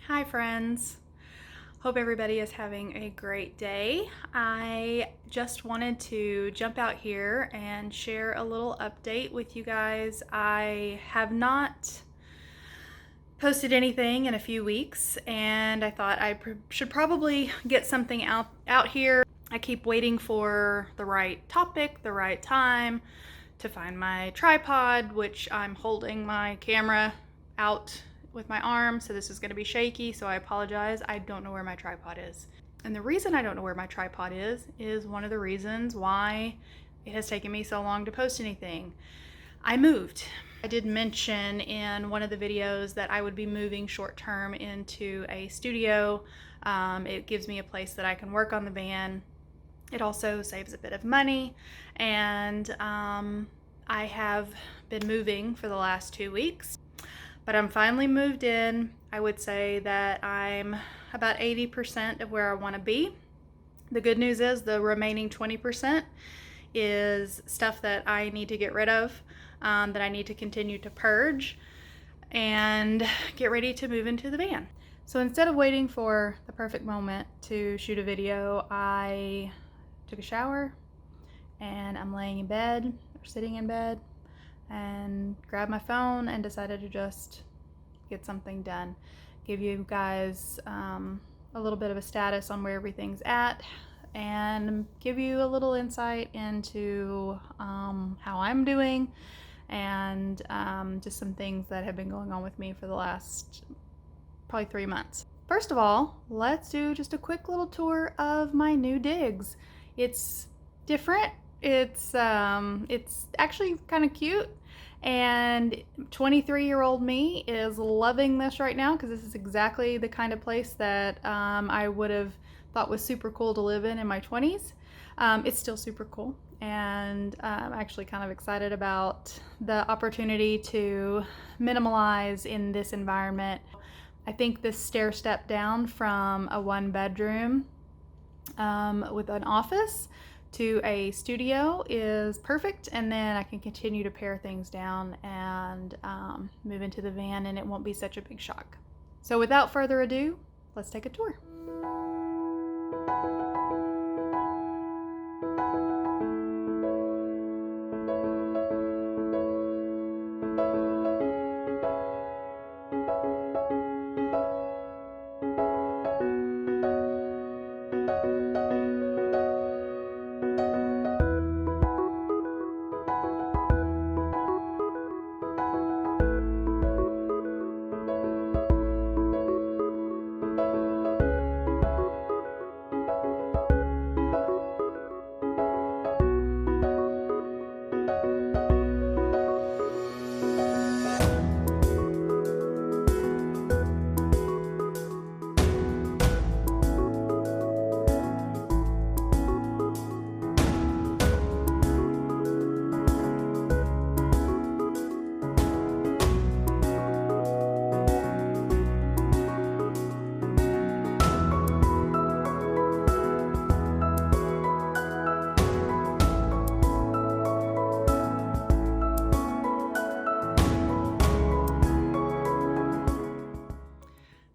Hi friends. Hope everybody is having a great day. I just wanted to jump out here and share a little update with you guys. I have not posted anything in a few weeks and I thought I should probably get something out here. I keep waiting for the right topic, the right time to find my tripod, which I'm holding my camera out with my arm, so this is going to be shaky, so I apologize. I don't know where my tripod is. And the reason I don't know where my tripod is one of the reasons why it has taken me so long to post anything. I moved. I did mention in one of the videos that I would be moving short term into a studio. It gives me a place that I can work on the van. It also saves a bit of money, and I have been moving for the last 2 weeks. But I'm finally moved in. I would say that I'm about 80% of where I want to be. The good news is the remaining 20% is stuff that I need to get rid of, that I need to continue to purge and get ready to move into the van. So instead of waiting for the perfect moment to shoot a video, I took a shower and I'm laying in bed or sitting in bed and grabbed my phone and decided to just get something done. Give you guys a little bit of a status on where everything's at and give you a little insight into how I'm doing and just some things that have been going on with me for the last probably 3 months. First of all, let's do just a quick little tour of my new digs. It's different. It's actually kind of cute, and 23-year-old me is loving this right now because this is exactly the kind of place that I would have thought was super cool to live in my 20s. It's still super cool, and I'm actually kind of excited about the opportunity to minimalize in this environment. I think this stair step down from a 1-bedroom with an office to a studio is perfect, and then I can continue to pare things down and move into the van, and it won't be such a big shock. So without further ado, let's take a tour.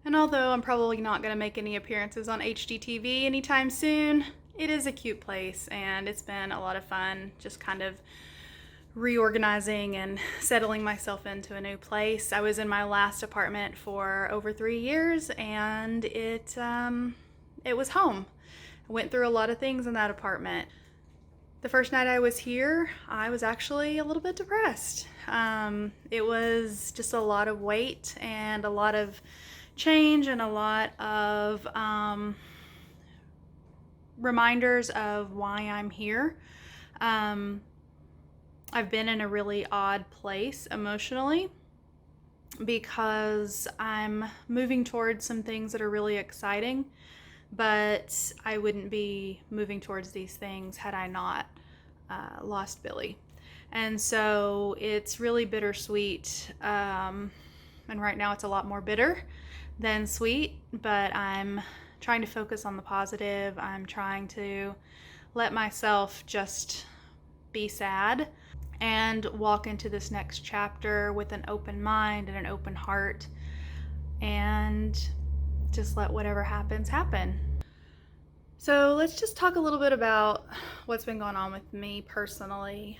And although I'm probably not going to make any appearances on HGTV anytime soon, it is a cute place, and it's been a lot of fun just kind of reorganizing and settling myself into a new place. I was in my last apartment for over 3 years, and it was home. I went through a lot of things in that apartment. The first night I was here, I was actually a little bit depressed. It was just a lot of weight and a lot of change and a lot of reminders of why I'm here. I've been in a really odd place emotionally because I'm moving towards some things that are really exciting, but I wouldn't be moving towards these things had I not lost Billy. And so it's really bittersweet, and right now it's a lot more bitter than sweet, but I'm trying to focus on the positive. I'm trying to let myself just be sad and walk into this next chapter with an open mind and an open heart. And just let whatever happens happen. So let's just talk a little bit about what's been going on with me personally.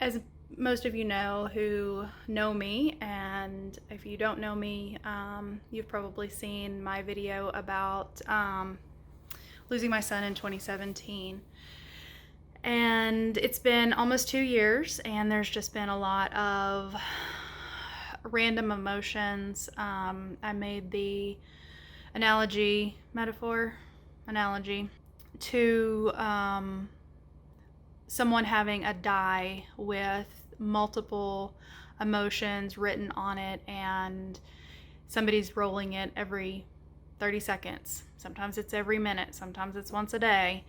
As most of you know who know me, and if you don't know me, you've probably seen my video about losing my son in 2017. And it's been almost 2 years, and there's just been a lot of random emotions. I made the analogy to someone having a die with multiple emotions written on it, and somebody's rolling it every 30 seconds. Sometimes it's every minute, sometimes it's once a day,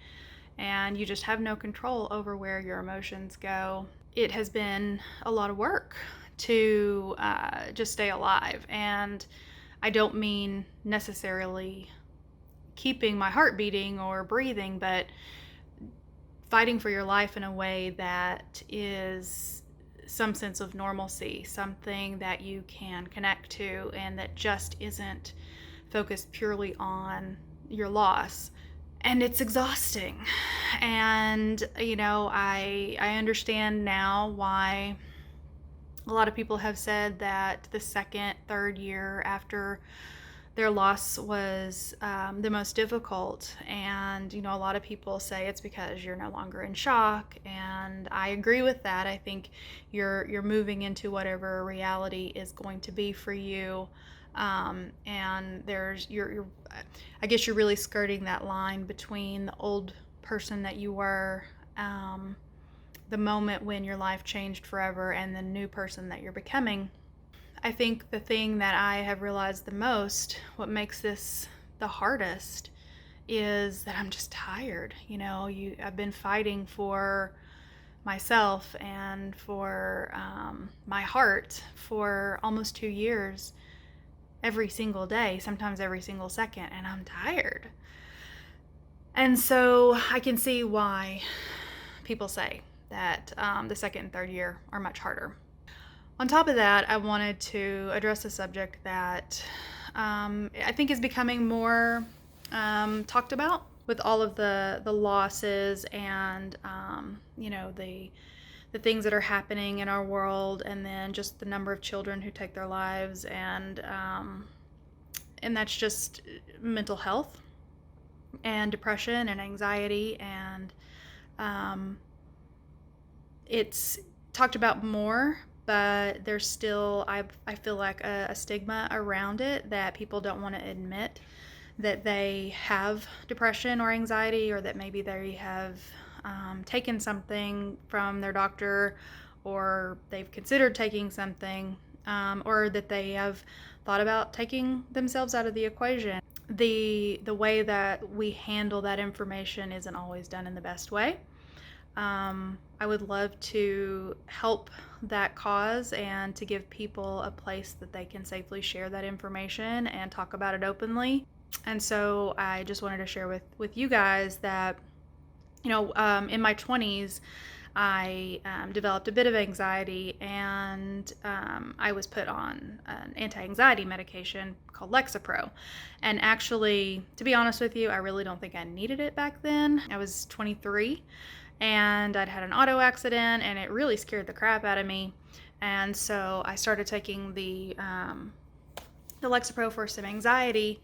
and you just have no control over where your emotions go. It has been a lot of work to just stay alive, and I don't mean necessarily keeping my heart beating or breathing, but fighting for your life in a way that is some sense of normalcy, something that you can connect to, and that just isn't focused purely on your loss. And it's exhausting. And, you know, I understand now why a lot of people have said that the second, third year after their loss was the most difficult. And, you know, a lot of people say it's because you're no longer in shock. And I agree with that. I think you're moving into whatever reality is going to be for you. And I guess you're really skirting that line between the old person that you were, the moment when your life changed forever, and the new person that you're becoming. I think the thing that I have realized the most, what makes this the hardest, is that I'm just tired. You know, I've been fighting for myself and for my heart for almost 2 years, every single day, sometimes every single second, and I'm tired. And so I can see why people say that the second and third year are much harder. On top of that, I wanted to address a subject that I think is becoming more talked about with all of the losses and you know, the things that are happening in our world, and then just the number of children who take their lives, and that's just mental health and depression and anxiety, and it's talked about more, but there's still, I feel like, a stigma around it, that people don't want to admit that they have depression or anxiety, or that maybe they have taken something from their doctor, or they've considered taking something, or that they have thought about taking themselves out of the equation. The way that we handle that information isn't always done in the best way. I would love to help that cause and to give people a place that they can safely share that information and talk about it openly. And so I just wanted to share with you guys that, you know, in my 20s, I developed a bit of anxiety, and I was put on an anti-anxiety medication called Lexapro. And actually, to be honest with you, I really don't think I needed it back then. I was 23, and I'd had an auto accident, and it really scared the crap out of me. And so I started taking the Lexapro for some anxiety.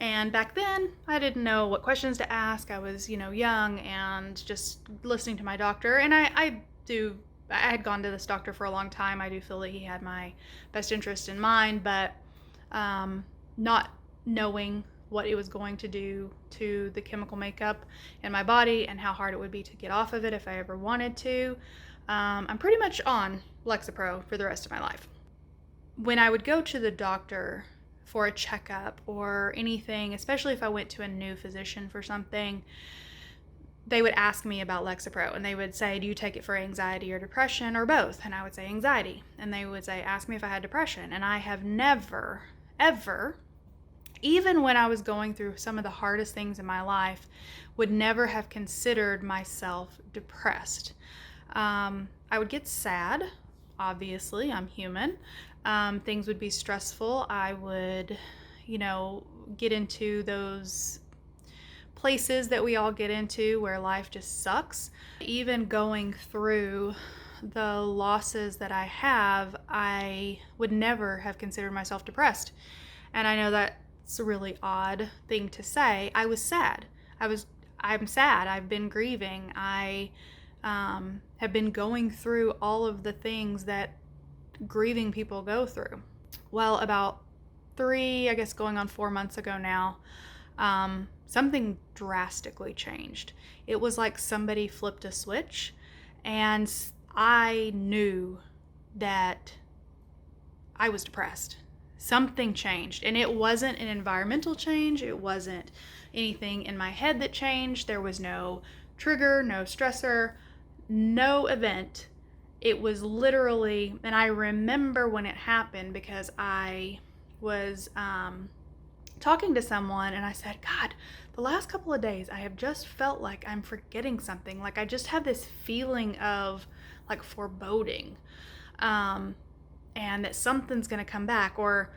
And back then, I didn't know what questions to ask. I was, you know, young and just listening to my doctor. And I had gone to this doctor for a long time. I do feel that he had my best interest in mind, but not knowing what it was going to do to the chemical makeup in my body and how hard it would be to get off of it if I ever wanted to. I'm pretty much on Lexapro for the rest of my life. When I would go to the doctor for a checkup or anything, especially if I went to a new physician for something, they would ask me about Lexapro, and they would say, do you take it for anxiety or depression, or both? And I would say anxiety. And they would say, ask me if I had depression. And I have never, ever, even when I was going through some of the hardest things in my life, would never have considered myself depressed. I would get sad obviously, I'm human. Things would be stressful. I would, get into those places that we all get into where life just sucks. Even going through the losses that I have, I would never have considered myself depressed. And I know that's a really odd thing to say. I was sad. I'm sad. I've been grieving. I have been going through all of the things that grieving people go through. Well, about 3, I guess going on 4 months ago now, something drastically changed. It was like somebody flipped a switch, and I knew that I was depressed. Something changed, and it wasn't an environmental change. It wasn't anything in my head that changed. There was no trigger, no stressor, no event. It was literally, and I remember when it happened because I was talking to someone and I said, God, the last couple of days I have just felt like I'm forgetting something. Like I just have this feeling of like foreboding, and that something's going to come back. Or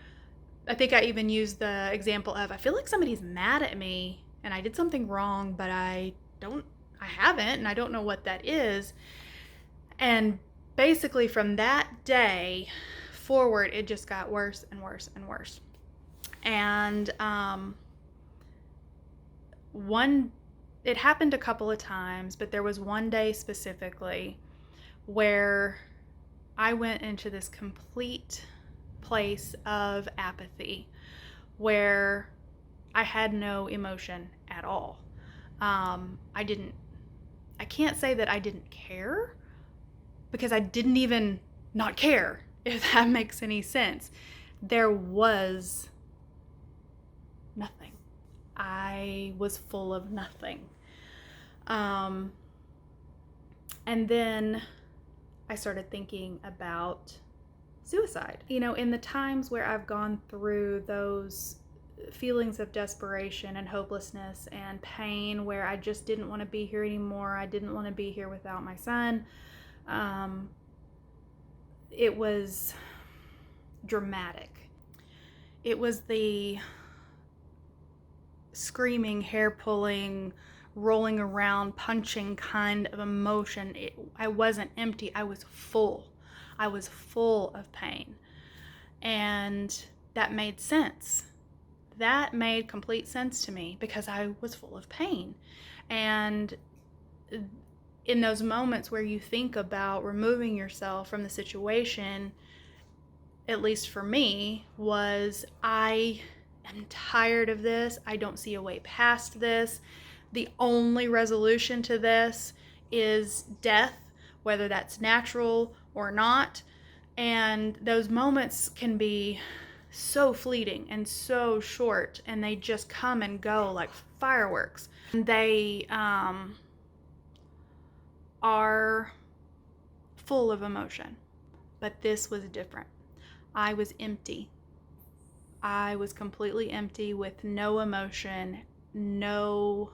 I think I even used the example of, I feel like somebody's mad at me and I did something wrong, but I haven't, and I don't know what that is. And basically from that day forward, it just got worse and worse and worse. And it happened a couple of times, but there was one day specifically where I went into this complete place of apathy where I had no emotion at all. I can't say that I didn't care, because I didn't even not care, if that makes any sense. There was nothing. I was full of nothing. And then I started thinking about suicide. In the times where I've gone through those feelings of desperation and hopelessness and pain, where I just didn't want to be here anymore. I didn't want to be here without my son. It was dramatic. It was the screaming, hair pulling, rolling around, punching kind of emotion. I wasn't empty. I was full. I was full of pain. And that made sense. That made complete sense to me because I was full of pain. And in those moments where you think about removing yourself from the situation, at least for me, was I am tired of this. I don't see a way past this. The only resolution to this is death, whether that's natural or not. And those moments can be so fleeting and so short, and they just come and go like fireworks. They are full of emotion, but this was different. I was empty. I was completely empty with no emotion, no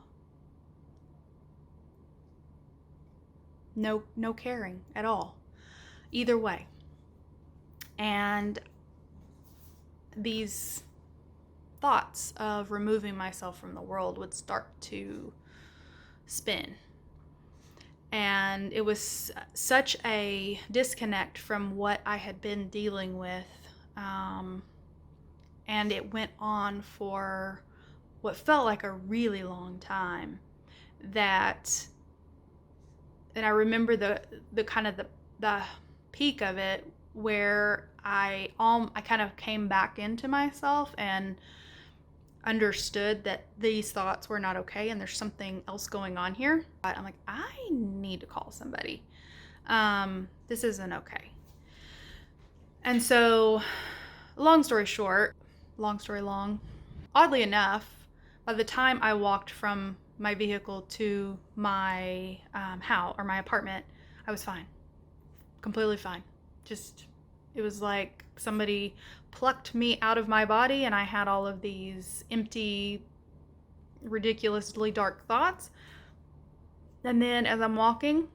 caring at all, either way. And these thoughts of removing myself from the world would start to spin. And it was such a disconnect from what I had been dealing with. And it went on for what felt like a really long time. And I remember the kind of the peak of it, where I kind of came back into myself and understood that these thoughts were not okay and there's something else going on here. But I'm like, I need to call somebody. This isn't okay. And so, long story short, long story long, oddly enough, by the time I walked from my vehicle to my house or my apartment, I was fine. Completely fine. It was like somebody plucked me out of my body and I had all of these empty, ridiculously dark thoughts. And then as I'm walking,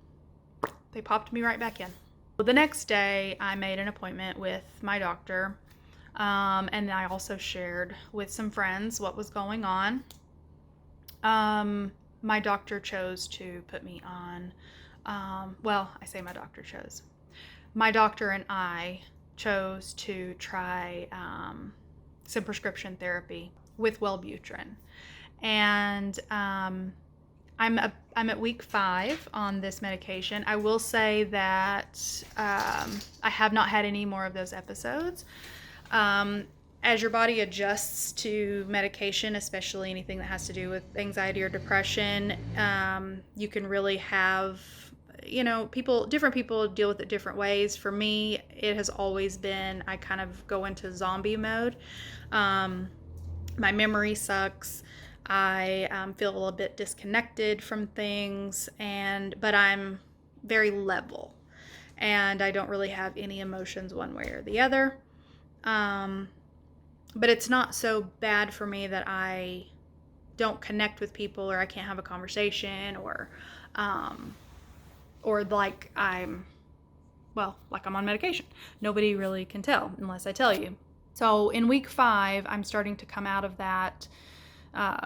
they popped me right back in. The next day, I made an appointment with my doctor, and I also shared with some friends what was going on. My doctor chose to put me on, I say my doctor chose. My doctor and I chose to try some prescription therapy with Wellbutrin. And I'm at week 5 on this medication. I will say that I have not had any more of those episodes. As your body adjusts to medication, especially anything that has to do with anxiety or depression, you can really have, different people deal with it different ways. For me, it has always been, I kind of go into zombie mode. My memory sucks. I feel a little bit disconnected from things, but I'm very level, and I don't really have any emotions one way or the other. But it's not so bad for me that I don't connect with people, or I can't have a conversation, or like I'm on medication. Nobody really can tell unless I tell you. So in week 5, I'm starting to come out of that,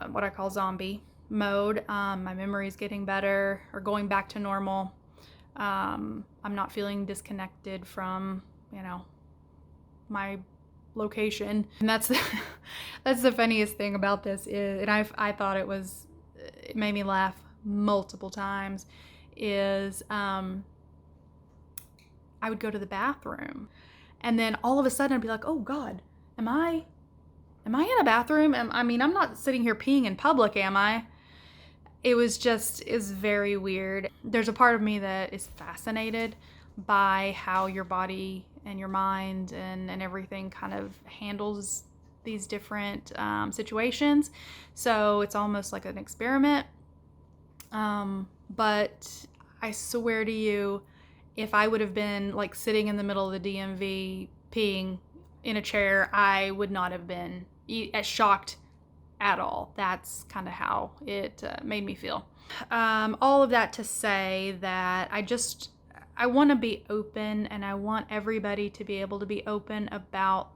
what I call zombie mode. My memory is getting better, or going back to normal. I'm not feeling disconnected from, my location. And that's the funniest thing about this is, and I thought it made me laugh multiple times, is I would go to the bathroom, and then all of a sudden I'd be like, oh God, am I in a bathroom? I'm not sitting here peeing in public, am I? It was very weird. There's a part of me that is fascinated by how your body and your mind and everything kind of handles these different situations. So it's almost like an experiment. But I swear to you, if I would have been like sitting in the middle of the DMV peeing in a chair, I would not have been as shocked at all. That's kind of how it made me feel. All of that to say that I want to be open, and I want everybody to be able to be open about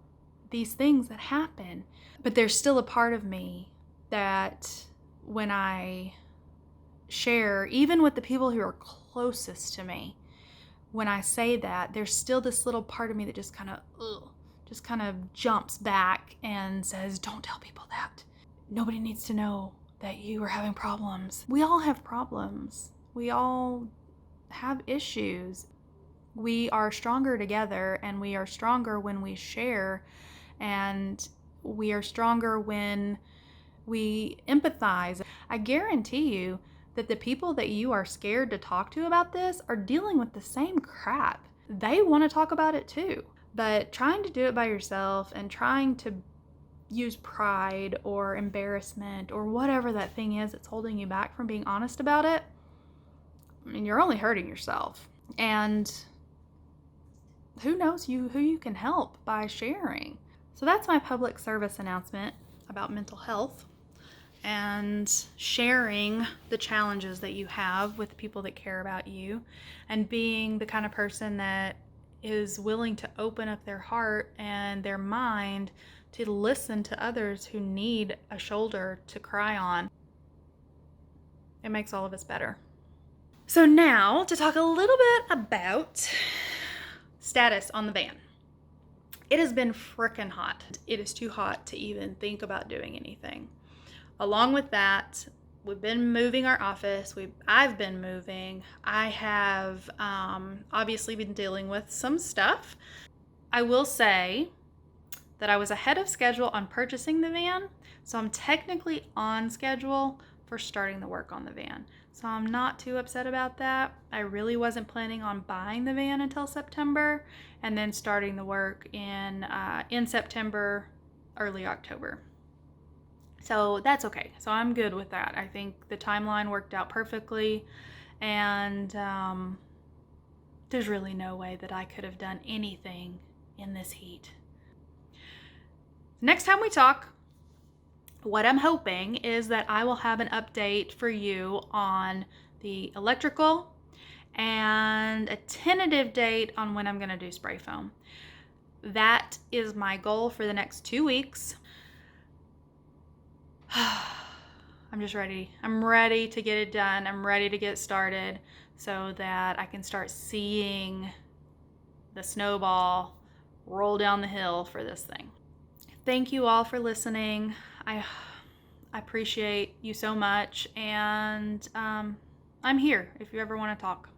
these things that happen. But there's still a part of me that when I share, even with the people who are closest to me, when I say that, there's still this little part of me that just kind of jumps back and says, don't tell people that. Nobody needs to know that you are having problems. We all have problems. We all have issues. We are stronger together, and we are stronger when we share, and we are stronger when we empathize. I guarantee you that the people that you are scared to talk to about this are dealing with the same crap. They want to talk about it too, but trying to do it by yourself and trying to use pride or embarrassment or whatever that thing is that's holding you back from being honest about it, you're only hurting yourself. And who knows who you can help by sharing. So that's my public service announcement about mental health and sharing the challenges that you have with the people that care about you, and being the kind of person that is willing to open up their heart and their mind to listen to others who need a shoulder to cry on. It makes all of us better. So now to talk a little bit about status on the van. It has been frickin' hot. It is too hot to even think about doing anything. Along with that, we've been moving our office. I've been moving. I have obviously been dealing with some stuff. I will say that I was ahead of schedule on purchasing the van, so I'm technically on schedule for starting the work on the van. So I'm not too upset about that. I really wasn't planning on buying the van until September, and then starting the work in September, early October. So that's okay. So I'm good with that. I think the timeline worked out perfectly, and there's really no way that I could have done anything in this heat. Next time we talk, what I'm hoping is that I will have an update for you on the electrical and a tentative date on when I'm going to do spray foam. That is my goal for the next 2 weeks. I'm just ready. I'm ready to get it done. I'm ready to get started so that I can start seeing the snowball roll down the hill for this thing. Thank you all for listening. I appreciate you so much, and I'm here if you ever want to talk.